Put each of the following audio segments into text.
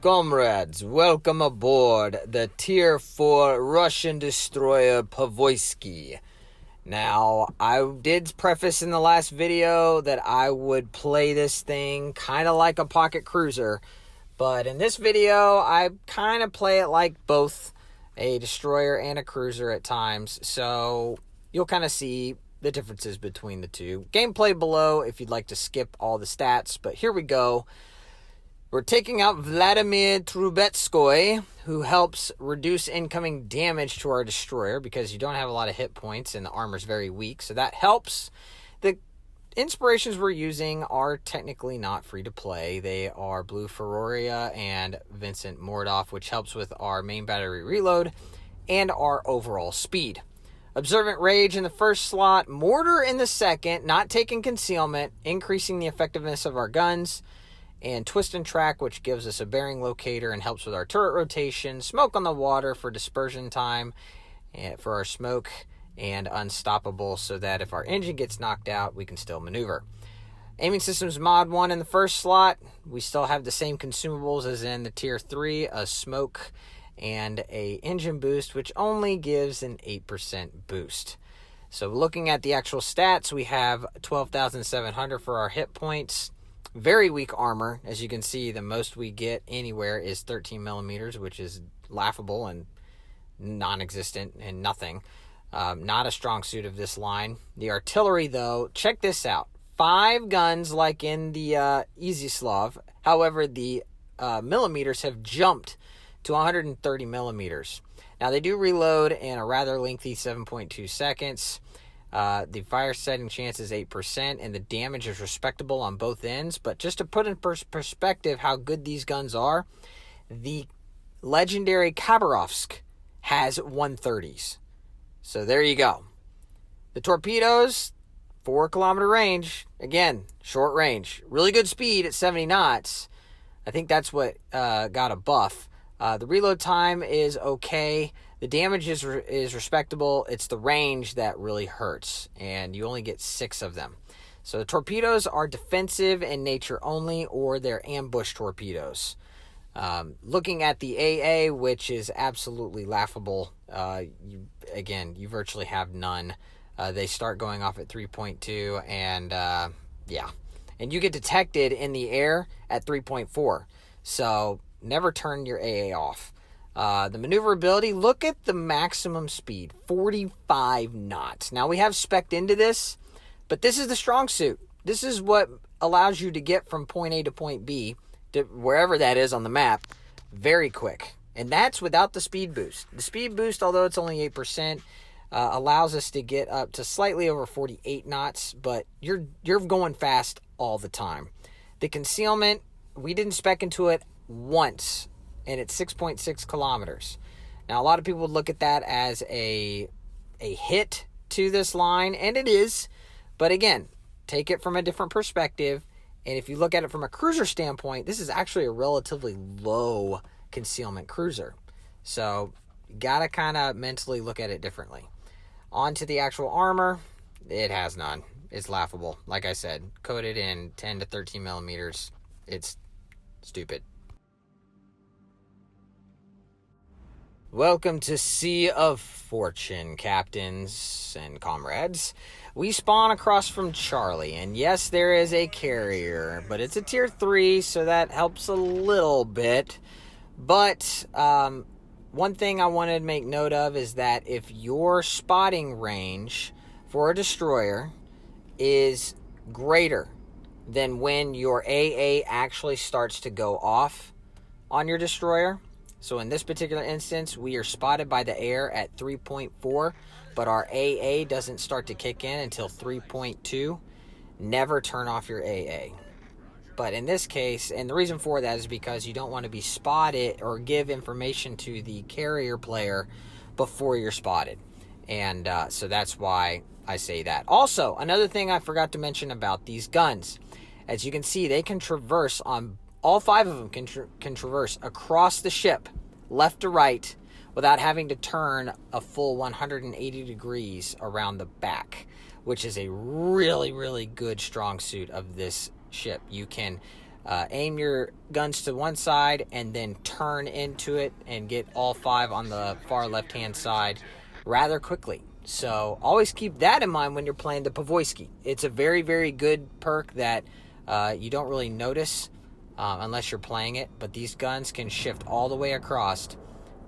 Comrades, welcome aboard the Tier 4 Russian destroyer Podvoisky. Now, I did preface in the last video that I would play this thing kind of like a pocket cruiser, but in this video, I kind of play it like both a destroyer and a cruiser at times, so you'll kind of see the differences between the two. Gameplay below if you'd like to skip all the stats, but here we go. We're taking out Vladimir Trubetskoy, who helps reduce incoming damage to our destroyer because you don't have a lot of hit points and the armor's very weak, so that helps. The inspirations we're using are technically not free to play. They are Blue Feroria and Vincent Mordoff, which helps with our main battery reload and our overall speed. Observant Rage in the first slot, Mortar in the second, not taking concealment, increasing the effectiveness of our guns, and Twist and Track, which gives us a bearing locator and helps with our turret rotation, Smoke on the Water for dispersion time, and for our smoke, and Unstoppable so that if our engine gets knocked out, we can still maneuver. Aiming Systems Mod 1 in the first slot, we still have the same consumables as in the Tier 3, a smoke and a engine boost, which only gives an 8% boost. So looking at the actual stats, we have 12,700 for our hit points. Very weak armor. As you can see, the most we get anywhere is 13 millimeters, which is laughable and non-existent and nothing. Not a strong suit of this line. The artillery, though, check this out. 5 guns like in the Iziaslav. However, the millimeters have jumped to 130 millimeters. Now, they do reload in a rather lengthy 7.2 seconds. The fire setting chance is 8%, and the damage is respectable on both ends. But just to put in perspective how good these guns are, the legendary Khabarovsk has 130s. So there you go. The torpedoes, 4-kilometer range. Again, short range. Really good speed at 70 knots. I think that's what got a buff. The reload time is okay. The damage is respectable. It's the range that really hurts, and you only get 6 of them. So the torpedoes are defensive in nature only, or they're ambush torpedoes. Looking at the AA, which is absolutely laughable, you virtually have none. They start going off at 3.2, and yeah. And you get detected in the air at 3.4. So never turn your AA off. The maneuverability, look at the maximum speed, 45 knots. Now, we have spec'd into this, but this is the strong suit. This is what allows you to get from point A to point B, to wherever that is on the map, very quick. And that's without the speed boost. The speed boost, although it's only 8%, allows us to get up to slightly over 48 knots, but you're going fast all the time. The concealment, we didn't spec into it once, and it's 6.6 kilometers. Now, a lot of people would look at that as a hit to this line, and it is. But again, take it from a different perspective. And if you look at it from a cruiser standpoint, this is actually a relatively low concealment cruiser. So you got to kind of mentally look at it differently. On to the actual armor. It has none. It's laughable. Like I said, coated in 10 to 13 millimeters. It's stupid. Welcome to Sea of Fortune, captains and comrades. We spawn across from Charlie, and yes, there is a carrier, but it's a Tier 3, so that helps a little bit. But one thing I wanted to make note of is that if your spotting range for a destroyer is greater than when your AA actually starts to go off on your destroyer, so in this particular instance, we are spotted by the air at 3.4, but our AA doesn't start to kick in until 3.2. Never turn off your AA. But in this case, and the reason for that is because you don't want to be spotted or give information to the carrier player before you're spotted. And so that's why I say that. Also, another thing I forgot to mention about these guns. As you can see, they can traverse on all 5 of them can traverse across the ship, left to right, without having to turn a full 180 degrees around the back, which is a really, really good strong suit of this ship. You can aim your guns to one side and then turn into it and get all 5 on the far left-hand side rather quickly. So always keep that in mind when you're playing the Podvoisky. It's a very, very good perk that you don't really notice unless you're playing it, but these guns can shift all the way across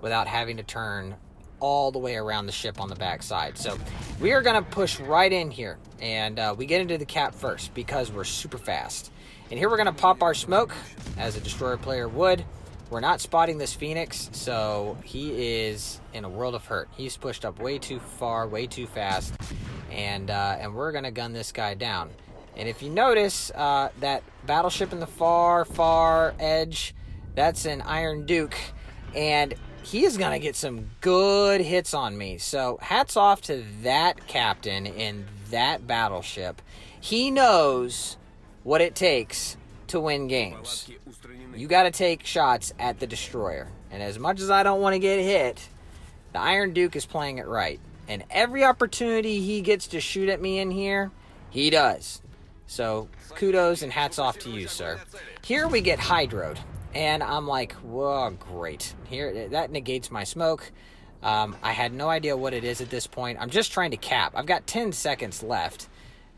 without having to turn all the way around the ship on the back side. So we are going to push right in here, and we get into the cap first because we're super fast. And here we're going to pop our smoke, as a destroyer player would. We're not spotting this Phoenix, so he is in a world of hurt. He's pushed up way too far, way too fast, and we're going to gun this guy down. And if you notice, that battleship in the far edge, that's an Iron Duke, and he is going to get some good hits on me. So hats off to that captain in that battleship. He knows what it takes to win games. You got to take shots at the destroyer. And as much as I don't want to get hit, the Iron Duke is playing it right. And every opportunity he gets to shoot at me in here, he does. So kudos and hats off to you, sir. Here we get hydroed. And I'm like, whoa, great. Here, that negates my smoke. I had no idea what it is at this point. I'm just trying to cap. I've got 10 seconds left.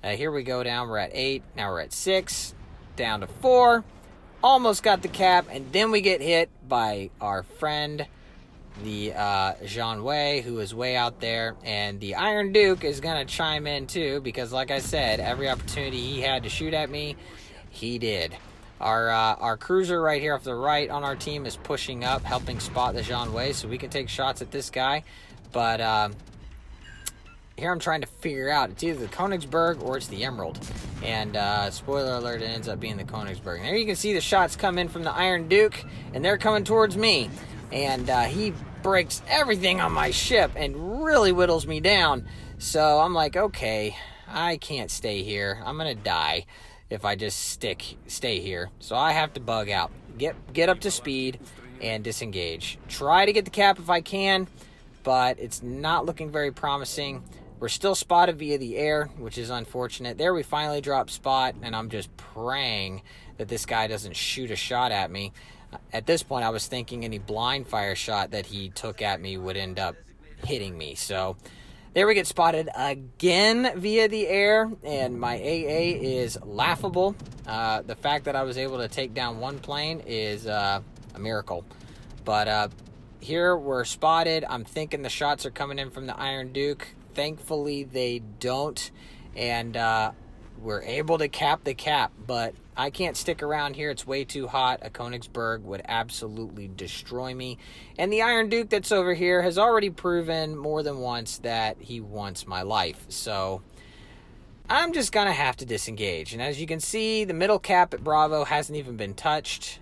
Here we go down. We're at 8. Now we're at 6. Down to 4. Almost got the cap. And then we get hit by our friend, the Jean Wei, who is way out there. And the Iron Duke is going to chime in too, because like I said, every opportunity he had to shoot at me, he did. Our cruiser right here off the right on our team is pushing up, helping spot the Jean Wei, so we can take shots at this guy. But here I'm trying to figure out, it's either the Königsberg or it's the Emerald. And spoiler alert, it ends up being the Königsberg. And there you can see the shots come in from the Iron Duke, and they're coming towards me. And he breaks everything on my ship and really whittles me down. So I'm like, okay, I can't stay here. I'm going to die if I just stay here. So I have to bug out, get up to speed, and disengage. Try to get the cap if I can, but it's not looking very promising. We're still spotted via the air, which is unfortunate. There we finally drop spot, and I'm just praying that this guy doesn't shoot a shot at me. At this point, I was thinking any blind fire shot that he took at me would end up hitting me. So there we get spotted again via the air, and my AA is laughable. The fact that I was able to take down one plane is a miracle. But here we're spotted. I'm thinking the shots are coming in from the Iron Duke. Thankfully, they don't, and we're able to cap the cap, but I can't stick around here. It's way too hot. A Königsberg would absolutely destroy me. And the Iron Duke that's over here has already proven more than once that he wants my life. So I'm just going to have to disengage. And as you can see, the middle cap at Bravo hasn't even been touched.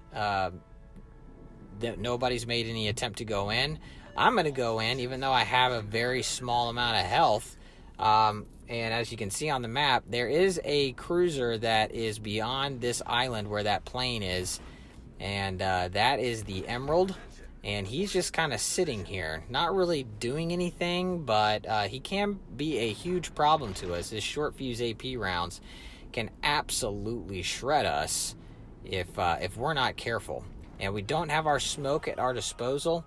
Nobody's made any attempt to go in. I'm going to go in, even though I have a very small amount of health. And as you can see on the map, there is a cruiser that is beyond this island where that plane is. And that is the Emerald. And he's just kind of sitting here, not really doing anything, but he can be a huge problem to us. His short fuse AP rounds can absolutely shred us if we're not careful. And we don't have our smoke at our disposal.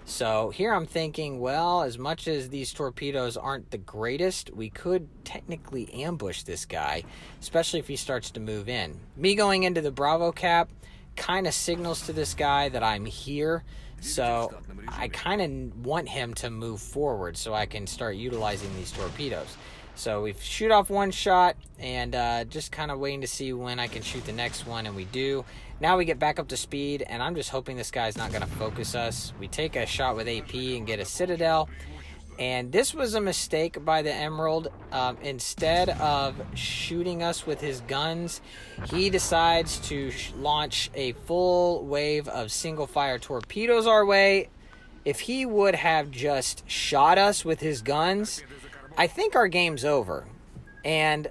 So here I'm thinking, well, as much as these torpedoes aren't the greatest, we could technically ambush this guy, especially if he starts to move in. Me going into the Bravo cap kind of signals to this guy that I'm here, so I kind of want him to move forward so I can start utilizing these torpedoes. So we shoot off one shot and just kind of waiting to see when I can shoot the next one, and we do. Now we get back up to speed, and I'm just hoping this guy's not going to focus us. We take a shot with AP and get a Citadel, and this was a mistake by the Emerald. Instead of shooting us with his guns, he decides to launch a full wave of single-fire torpedoes our way. If he would have just shot us with his guns, I think our game's over. And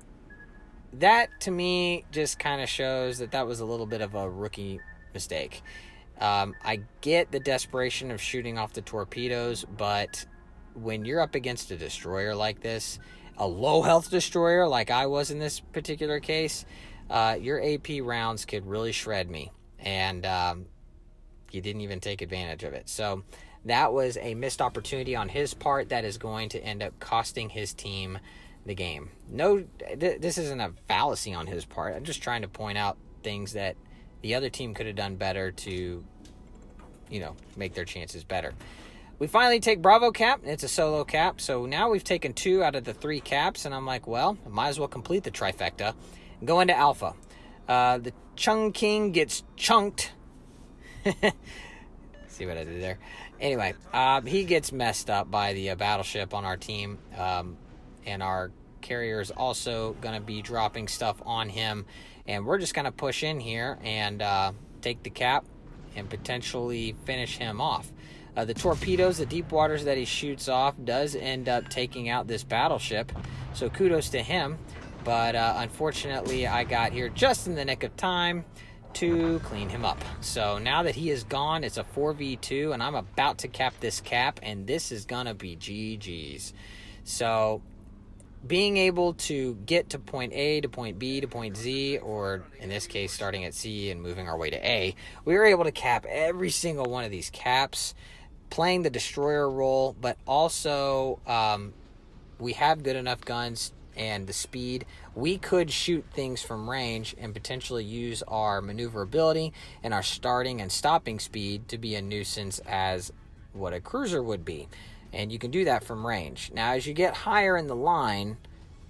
that, to me, just kind of shows that that was a little bit of a rookie mistake. I get the desperation of shooting off the torpedoes, but when you're up against a destroyer like this, a low-health destroyer like I was in this particular case, your AP rounds could really shred me, and he didn't even take advantage of it. So that was a missed opportunity on his part that is going to end up costing his team the game. No, this isn't a fallacy on his part. I'm just trying to point out things that the other team could have done better to, make their chances better. We finally take Bravo cap. It's a solo cap. So now we've taken 2 out of the 3 caps, and I'm like, well, I might as well complete the trifecta and go into Alpha. The Chung King gets chunked. See what I did there? Anyway, he gets messed up by the battleship on our team, and our carrier is also going to be dropping stuff on him, and we're just going to push in here and take the cap and potentially finish him off. The torpedoes, the deep waters that he shoots off, does end up taking out this battleship, so kudos to him. But unfortunately, I got here just in the nick of time to clean him up. So now that he is gone, it's a 4v2, and I'm about to cap this cap, and this is gonna be GG's. So being able to get to point A to point B to point Z, or in this case starting at C and moving our way to A, we were able to cap every single one of these caps, playing the destroyer role, but also we have good enough guns and the speed. We could shoot things from range and potentially use our maneuverability and our starting and stopping speed to be a nuisance as what a cruiser would be. And you can do that from range. Now, as you get higher in the line,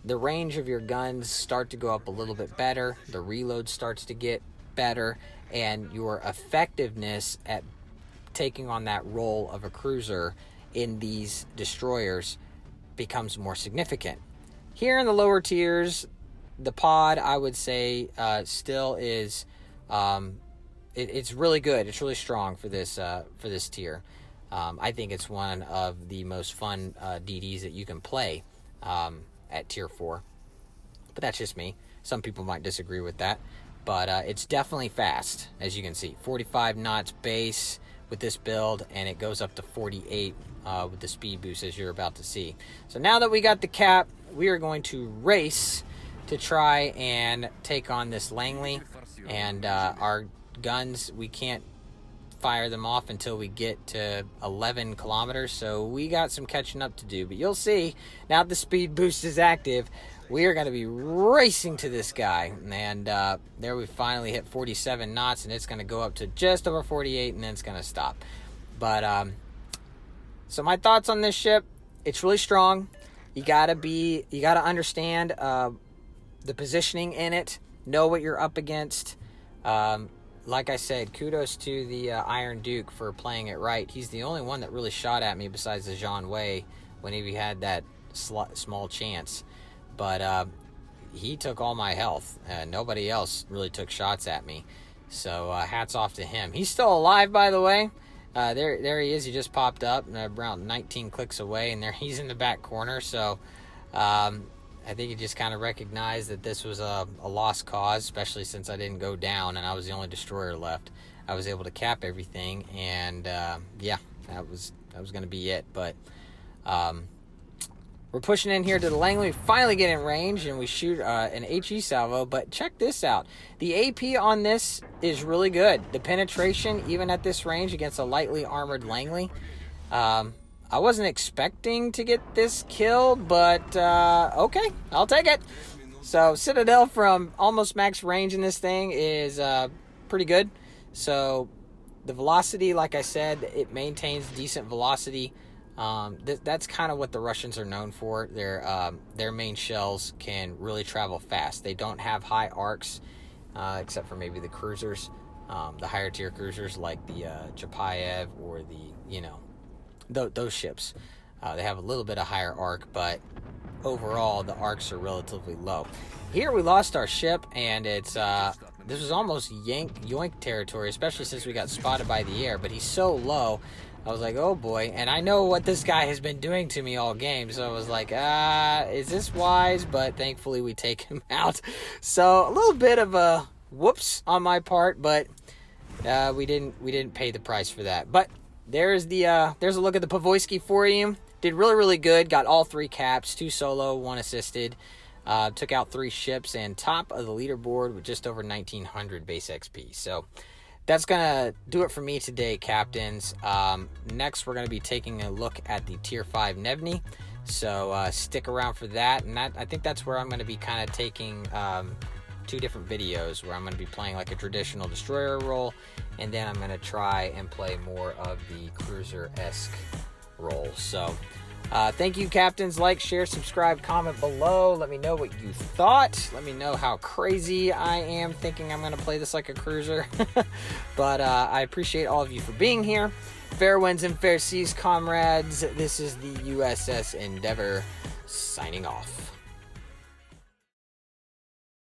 the range of your guns start to go up a little bit better, the reload starts to get better, and your effectiveness at taking on that role of a cruiser in these destroyers becomes more significant. Here in the lower tiers, the pod, I would say, still is, it's really good. It's really strong for this tier. I think it's one of the most fun DDs that you can play at tier 4. But that's just me. Some people might disagree with that. But it's definitely fast, as you can see. 45 knots base with this build, and it goes up to 48 with the speed boost, as you're about to see. So now that we got the cap, we are going to race to try and take on this Langley. And our guns, we can't fire them off until we get to 11 kilometers, so we got some catching up to do. But you'll see, now that the speed boost is active, we are going to be racing to this guy. And there we finally hit 47 knots, and it's going to go up to just over 48, and then it's going to stop. But so my thoughts on this ship: it's really strong. You gotta understand the positioning in it, know what you're up against. Like I said, kudos to the Iron Duke for playing it right. He's the only one that really shot at me besides the Jean Wei when he had that small chance. But he took all my health. Nobody else really took shots at me. So hats off to him. He's still alive, by the way. There he is. He just popped up around 19 clicks away, and there he's in the back corner. So I think he just kind of recognized that this was a lost cause, especially since I didn't go down and I was the only destroyer left. I was able to cap everything, and yeah, that was going to be it. But we're pushing in here to the Langley. We finally get in range, and we shoot an HE salvo. But check this out. The AP on this is really good. The penetration, even at this range against a lightly armored Langley. I wasn't expecting to get this kill, but okay, I'll take it. So Citadel from almost max range in this thing is pretty good. So the velocity, like I said, it maintains decent velocity. That's kind of what the Russians are known for. Their main shells can really travel fast. They don't have high arcs, except for maybe the cruisers, the higher tier cruisers like the Chapayev or those ships. They have a little bit of higher arc, but overall the arcs are relatively low. Here we lost our ship, and it's this was almost yoink territory, especially since we got spotted by the air. But he's so low, I was like, oh boy. And I know what this guy has been doing to me all game, so I was like, is this wise? But thankfully we take him out. So a little bit of a whoops on my part, but we didn't pay the price for that. But there's a look at the Podvoisky for you. Did really good. Got all 3 caps, 2 solo, 1 assisted. Took out 3 ships and top of the leaderboard with just over 1900 base XP. So that's going to do it for me today, captains. Next, we're going to be taking a look at the Tier 5 Nevny. So stick around for that. And I think that's where I'm going to be kind of taking 2 different videos, where I'm going to be playing like a traditional destroyer role, and then I'm going to try and play more of the cruiser-esque role. So thank you, captains. Like, share, subscribe, comment below. Let me know what you thought. Let me know how crazy I am thinking I'm going to play this like a cruiser. But I appreciate all of you for being here. Fair winds and fair seas, comrades. This is the USS Endeavor signing off.